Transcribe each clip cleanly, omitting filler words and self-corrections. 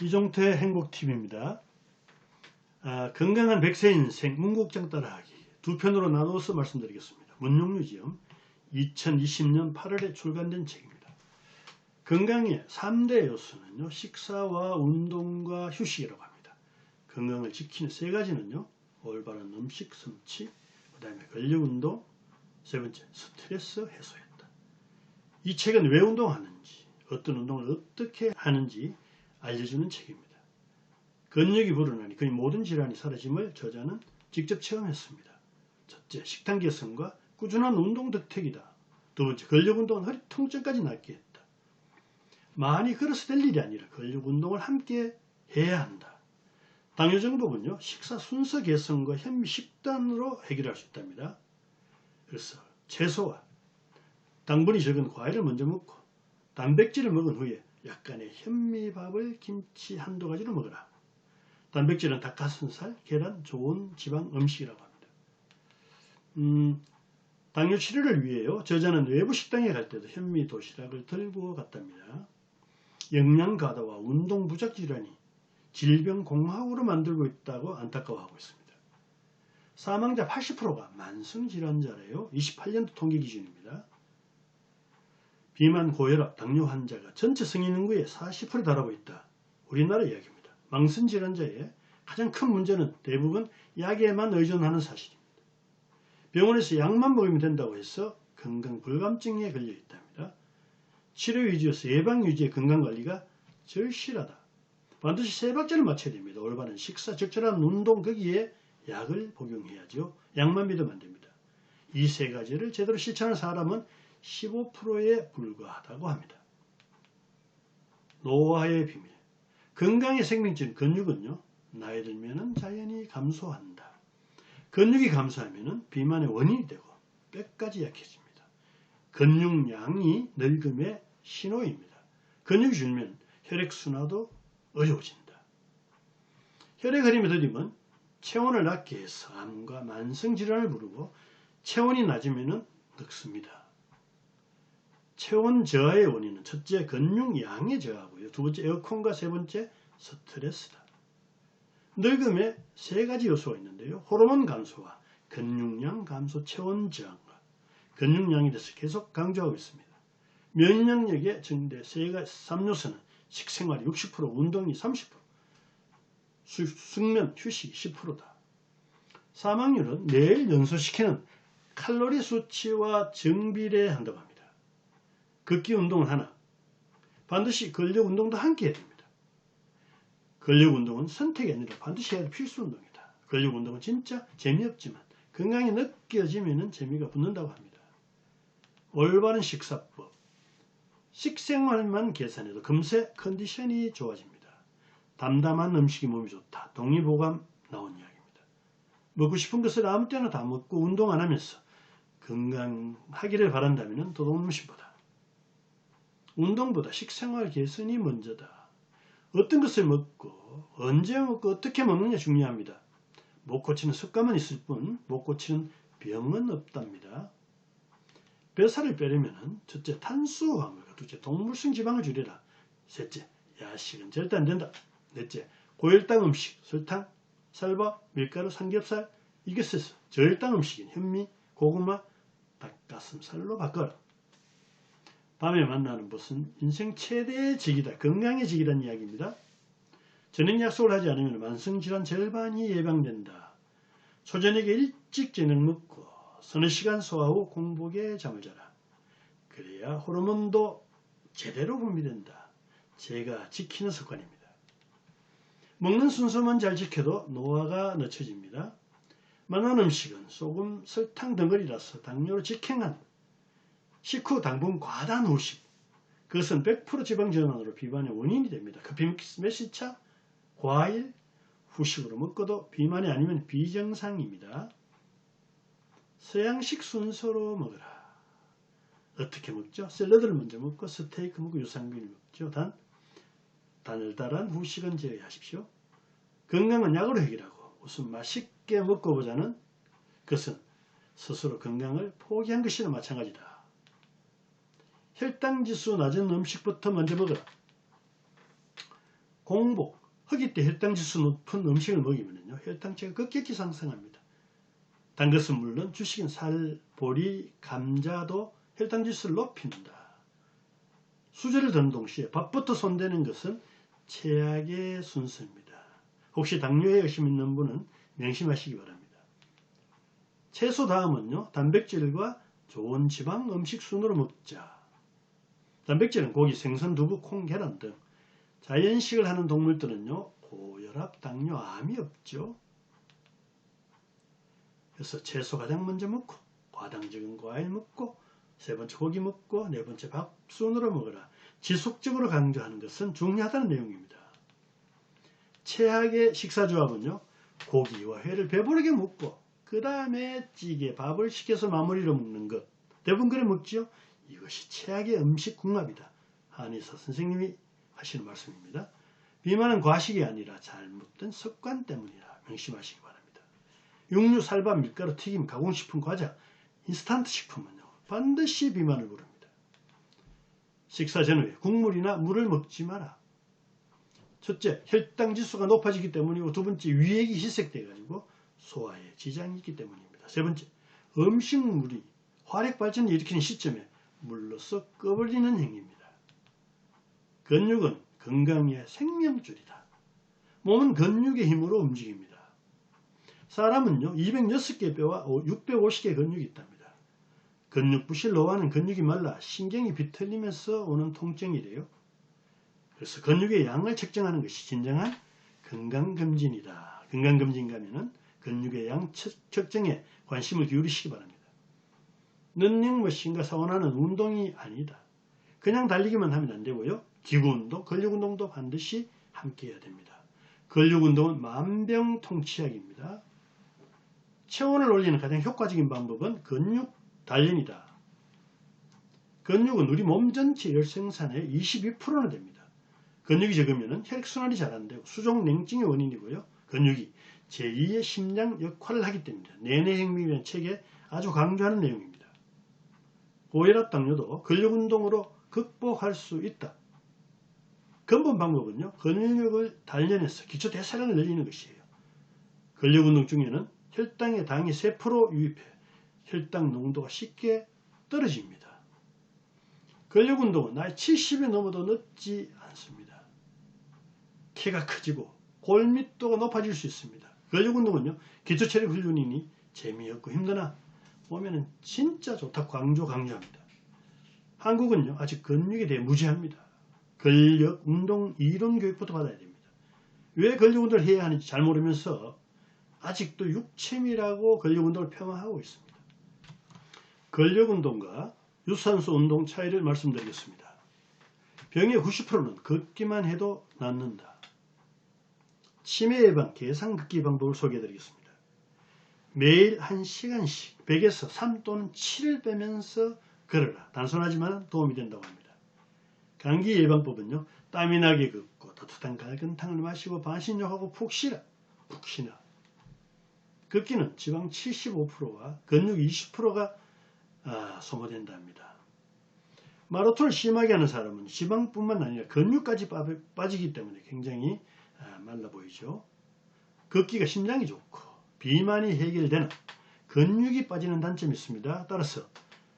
이종태의 행복TV입니다. 건강한 100세 인생 문국장 따라하기 두 편으로 나누어서 말씀드리겠습니다. 문용유지음 2020년 8월에 출간된 책입니다. 건강의 3대 요소는요, 식사와 운동과 휴식이라고 합니다. 건강을 지키는 세 가지는요, 올바른 음식 섭취, 그 다음에 근력운동, 세 번째 스트레스 해소였다. 이 책은 왜 운동하는지, 어떤 운동을 어떻게 하는지 알려주는 책입니다. 근력이 불어나니 거의 모든 질환이 사라짐을 저자는 직접 체험했습니다. 첫째, 식단 개선과 꾸준한 운동 덕택이다. 두 번째, 근력 운동은 허리 통증까지 낫게 했다. 많이 걸어서 될 일이 아니라 근력 운동을 함께 해야 한다. 당뇨 정복은요, 식사 순서 개선과 현미 식단으로 해결할 수 있답니다. 그래서 채소와 당분이 적은 과일을 먼저 먹고 단백질을 먹은 후에 약간의 현미밥을 김치 한두 가지로 먹어라. 단백질은 닭가슴살, 계란, 좋은 지방 음식이라고 합니다. 당뇨 치료를 위해요, 저자는 외부 식당에 갈 때도 현미 도시락을 들고 갔답니다. 영양 과다와 운동 부족 질환이 질병 공황으로 만들고 있다고 안타까워하고 있습니다. 사망자 80%가 만성 질환자래요. 28년도 통계 기준입니다. 비만, 고혈압, 당뇨 환자가 전체 성인 인구의 40%에 달하고 있다. 우리나라 이야기입니다. 만성 질환자의 가장 큰 문제는 대부분 약에만 의존하는 사실입니다. 병원에서 약만 먹으면 된다고 해서 건강 불감증에 걸려 있답니다. 치료 위주에서 예방 유지의 건강관리가 절실하다. 반드시 세 박자를 맞춰야 됩니다. 올바른 식사, 적절한 운동, 거기에 약을 복용해야죠. 약만 믿으면 안 됩니다. 이 세 가지를 제대로 실천하는 사람은 15%에 불과하다고 합니다. 노화의 비밀. 건강의 생명줄 근육은요, 나이 들면 자연히 감소한다. 근육이 감소하면 비만의 원인이 되고 뼈까지 약해집니다. 근육량이 늙음의 신호입니다. 근육이 줄면 혈액순환도 어려워진다. 혈액 흐름이 더디면 체온을 낮게 해서 암과 만성질환을 부르고 체온이 낮으면 늙습니다. 체온 저하의 원인은 첫째, 근육량의 저하고요. 두 번째, 에어컨과 세 번째, 스트레스다. 늙음에 세 가지 요소가 있는데요. 호르몬 감소와 근육량 감소, 체온 저하과 근육량에 대해서 계속 강조하고 있습니다. 면역력의 증대 세 가지 3요소는 식생활 60%, 운동이 30%, 숙면, 휴식 10%다. 사망률은 뇌를 연소시키는 칼로리 수치와 정비례한다고 합니다. 걷기 운동은 하나, 반드시 근력 운동도 함께 해야 됩니다. 근력 운동은 선택이 아니라 반드시 해야 할 필수 운동이다. 근력 운동은 진짜 재미없지만 건강에 느껴지면 재미가 붙는다고 합니다. 올바른 식사법, 식생활만 계산해도 금세 컨디션이 좋아집니다. 담담한 음식이 몸에 좋다. 동의보감 나온 이야기입니다. 먹고 싶은 것을 아무 때나 다 먹고 운동 안 하면서 건강하기를 바란다면 도둑놈신보다 운동보다 식생활 개선이 먼저다. 어떤 것을 먹고 언제 먹고 어떻게 먹느냐 중요합니다. 못 고치는 습관만 있을 뿐 못 고치는 병은 없답니다. 뱃살을 빼려면 첫째, 탄수화물과 둘째, 동물성 지방을 줄여라. 셋째, 야식은 절대 안 된다. 넷째, 고혈당 음식, 설탕, 쌀밥, 밀가루, 삼겹살, 이것에서 저혈당 음식인 현미, 고구마, 닭가슴살로 바꿔라. 다음에 만나는 것은 인생 최대의 직이다. 건강의 직이라는 이야기입니다. 저녁 약속을 하지 않으면 만성질환 절반이 예방된다. 초저녁에 일찍 저녁 먹고 서너 시간 소화 후 공복에 잠을 자라. 그래야 호르몬도 제대로 분비된다. 제가 지키는 습관입니다. 먹는 순서만 잘 지켜도 노화가 늦춰집니다. 만난 음식은 소금, 설탕 덩어리라서 당뇨로 직행한 식후 당분 과다한 후식, 그것은 100% 지방 전환으로 비만의 원인이 됩니다. 커피 몇 시차, 과일, 후식으로 먹고도 비만이 아니면 비정상입니다. 서양식 순서로 먹어라. 어떻게 먹죠? 샐러드를 먼저 먹고 스테이크 먹고 유산균을 먹죠. 단열달한 후식은 제외하십시오. 건강은 약으로 해결하고 우선 맛있게 먹고 보자는 것은 스스로 건강을 포기한 것이나 마찬가지다. 혈당지수 낮은 음식부터 먼저 먹어라. 공복, 허기 때 혈당지수 높은 음식을 먹이면요 혈당체가 급격히 상승합니다. 단 것은 물론 주식인 살, 보리, 감자도 혈당지수를 높입니다. 수저를 드는 동시에 밥부터 손대는 것은 최악의 순서입니다. 혹시 당뇨에 의심 있는 분은 명심하시기 바랍니다. 채소 다음은요 단백질과 좋은 지방 음식 순으로 먹자. 단백질은 고기, 생선, 두부, 콩, 계란 등 자연식을 하는 동물들은요 고혈압, 당뇨, 암이 없죠. 그래서 채소 가장 먼저 먹고 과당 적은 과일 먹고 세 번째 고기 먹고 네 번째 밥 순으로 먹어라. 지속적으로 강조하는 것은 중요하다는 내용입니다. 최악의 식사조합은요 고기와 회를 배부르게 먹고 그 다음에 찌개, 밥을 시켜서 마무리로 먹는 것. 대부분 그래 먹지요. 이것이 최악의 음식 궁합이다. 한의사 선생님이 하시는 말씀입니다. 비만은 과식이 아니라 잘못된 습관 때문이라 명심하시기 바랍니다. 육류, 살밥, 밀가루, 튀김, 가공식품, 과자, 인스턴트 식품은요 반드시 비만을 부릅니다. 식사 전후에 국물이나 물을 먹지 마라. 첫째, 혈당 지수가 높아지기 때문이고 두 번째, 위액이 희석돼 가지고 소화에 지장이 있기 때문입니다. 세 번째, 음식물이 화력 발전을 일으키는 시점에 물로써 꺼버리는 행위입니다. 근육은 건강의 생명줄이다. 몸은 근육의 힘으로 움직입니다. 사람은요 206개의 뼈와 650개의 근육이 있답니다. 근육 부실 노화는 근육이 말라 신경이 비틀리면서 오는 통증이래요. 그래서 근육의 양을 측정하는 것이 진정한 건강검진이다. 건강검진 가면은 근육의 양 측정에 관심을 기울이시기 바랍니다. 런닝머신과 사원하는 운동이 아니다. 그냥 달리기만 하면 안 되고요. 기구운동, 근육운동도 반드시 함께 해야 됩니다. 근육운동은 만병통치약입니다. 체온을 올리는 가장 효과적인 방법은 근육 단련이다. 근육은 우리 몸 전체 열 생산의 22%나 됩니다. 근육이 적으면 혈액순환이 잘 안 되고 수족 냉증의 원인이고요. 근육이 제2의 심장 역할을 하기 때문입니다. 내내생명이라는 책에 아주 강조하는 내용입니다. 고혈압, 당뇨도 근육운동으로 극복할 수 있다. 근본 방법은요. 근육을 단련해서 기초대사량을 늘리는 것이에요. 근육운동 중에는 혈당에 당이 3% 유입해 혈당 농도가 쉽게 떨어집니다. 근육운동은 나이 70이 넘어도 늦지 않습니다. 키가 커지고 골밀도가 높아질 수 있습니다. 근육운동은요. 기초체력 훈련이니 재미없고 힘드나 보면은 진짜 좋다고 강조합니다. 한국은요. 아직 근육에 대해 무지합니다. 근력, 운동, 이론 교육부터 받아야 됩니다. 왜 근육운동을 해야 하는지 잘 모르면서 아직도 육체미라고 근력운동을 폄하하고 있습니다. 근력운동과 유산소 운동 차이를 말씀드리겠습니다. 병의 90%는 걷기만 해도 낫는다. 치매 예방 계산 걷기 방법을 소개해드리겠습니다. 매일 1시간씩 100에서 3 또는 7을 빼면서 걸어라. 단순하지만 도움이 된다고 합니다. 감기 예방법은요. 땀이 나게 걷고 따뜻한 갈근탕을 마시고 반신욕하고 푹 쉬라. 푹 쉬나. 걷기는 지방 75%와 근육 20%가 소모된다 합니다. 마라톤을 심하게 하는 사람은 지방뿐만 아니라 근육까지 빠지기 때문에 굉장히 말라 보이죠. 걷기가 심장이 좋고 비만이 해결되는 근육이 빠지는 단점이 있습니다. 따라서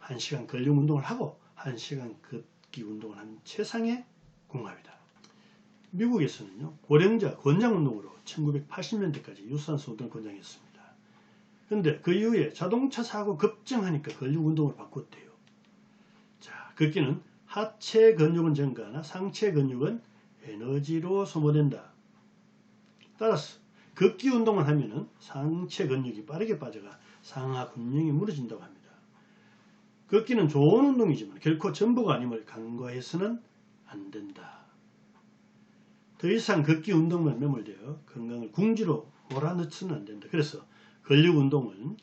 1시간 근력 운동을 하고 1시간 걷기 운동을 하는 최상의 궁합이다. 미국에서는요. 고령자 권장 운동으로 1980년대까지 유산소 운동을 권장했습니다. 그런데 그 이후에 자동차 사고 급증하니까 근력 운동을 바꿨대요. 자, 걷기는 하체 근육은 증가하나 상체 근육은 에너지로 소모된다. 따라서 걷기 운동을 하면은 상체 근육이 빠르게 빠져가 상하 근육이 무너진다고 합니다. 걷기는 좋은 운동이지만 결코 전부가 아님을 간과해서는 안 된다. 더 이상 걷기 운동만 매몰되어 건강을 궁지로 몰아넣지는 안 된다. 그래서 근력 운동은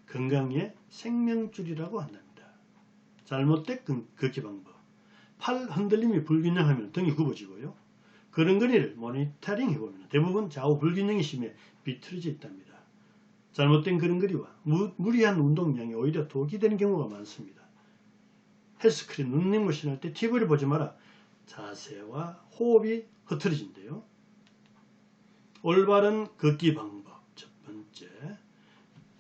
건강의 생명줄이라고 한답니다. 잘못된 걷기 방법. 팔 흔들림이 불균형하면 등이 굽어지고요. 걸음걸이를 모니터링 해보면 대부분 좌우 불균형이 심해 비틀어져 있답니다. 잘못된 걸음걸이와 무리한 운동량이 오히려 독이 되는 경우가 많습니다. 헬스크림, 런닝머신 할 때 TV를 보지 마라. 자세와 호흡이 흐트러진대요. 올바른 걷기 방법. 첫 번째,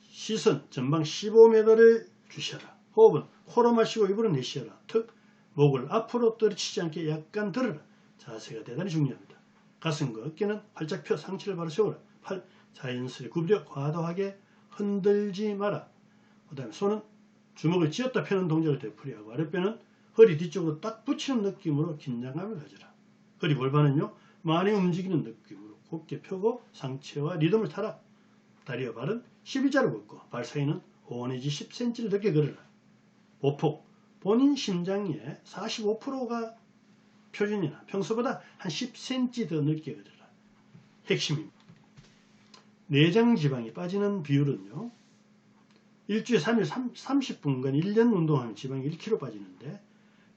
시선 전방 15m를 주셔라. 호흡은 코로 마시고 입으로 내쉬어라. 턱, 목을 앞으로 떨어지지 않게 약간 들어라. 자세가 대단히 중요합니다. 가슴과 어깨는 활짝 펴 상체를 바로 세워라. 팔 자연스레 구부려 과도하게 흔들지 마라. 그 다음에 손은 주먹을 쥐었다 펴는 동작을 되풀이하고 아랫배는 허리 뒤쪽으로 딱 붙이는 느낌으로 긴장감을 가져라. 허리 골반은요 많이 움직이는 느낌으로 곧게 펴고 상체와 리듬을 타라. 다리와 발은 11자로 걷고 발 사이는 5 내지 10cm를 넓게 걸어라. 보폭 본인 심장의 45%가 표준이나 평소보다 한 10cm 더 넓게 걸어라. 핵심입니다. 내장 지방이 빠지는 비율은요. 일주일에 3일 30분간 1년 운동하면 지방이 1kg 빠지는데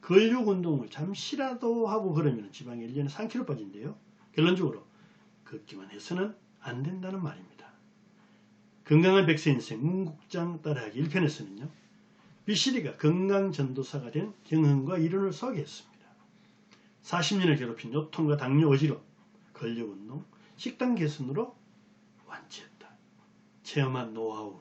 근력 운동을 잠시라도 하고 그러면 지방이 1년에 3kg 빠진대요. 결론적으로 걷기만 해서는 안 된다는 말입니다. 건강한 백세 인생 문국장 따라하기 1편에서는요. 비실이가 건강전도사가 된 경험과 이론을 소개했습니다. 40년을 괴롭힌 요통과 당뇨 어지러움, 근력운동, 식단 개선으로 완치했다. 체험한 노하우,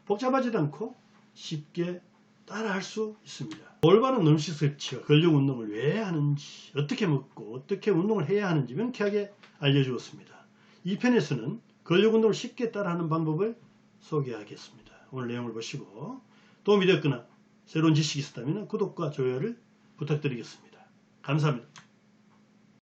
복잡하지도 않고 쉽게 따라할 수 있습니다. 올바른 음식 섭취와 근력 운동을 왜 하는지, 어떻게 먹고 어떻게 운동을 해야 하는지 명쾌하게 알려주었습니다. 2편에서는 근력 운동을 쉽게 따라하는 방법을 소개하겠습니다. 오늘 내용을 보시고 도움이 되었거나 새로운 지식이 있었다면 구독과 좋아요를 부탁드리겠습니다. 감사합니다.